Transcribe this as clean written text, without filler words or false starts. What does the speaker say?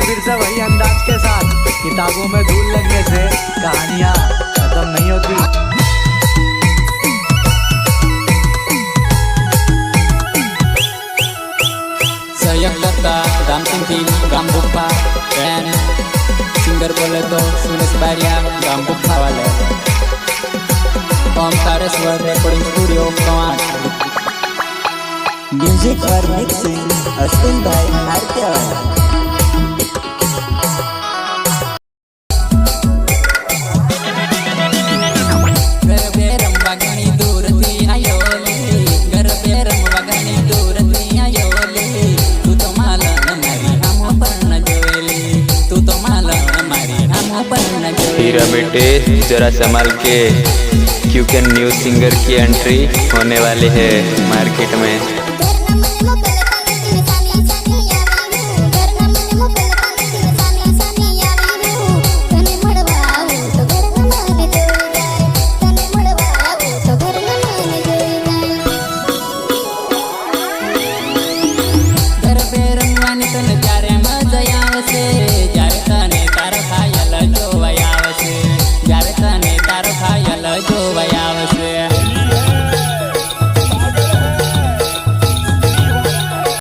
फिर से वही अंदाज के साथ किताबों में धूल लगने से कहानियां खत्म नहीं होती। सहयोग करता राम सिंह टीम गाम बुप्पा एंड सिंगर बोले तो सुरेश बारिया गाम बुप्पा वाले Omkareshwar recording studio Kawat. Music और मिक्सिंग अश्विन भाई भारतीय। हीरा बेटे जरा संभाल के, क्योंकि न्यू सिंगर की एंट्री होने वाली है मार्केट में।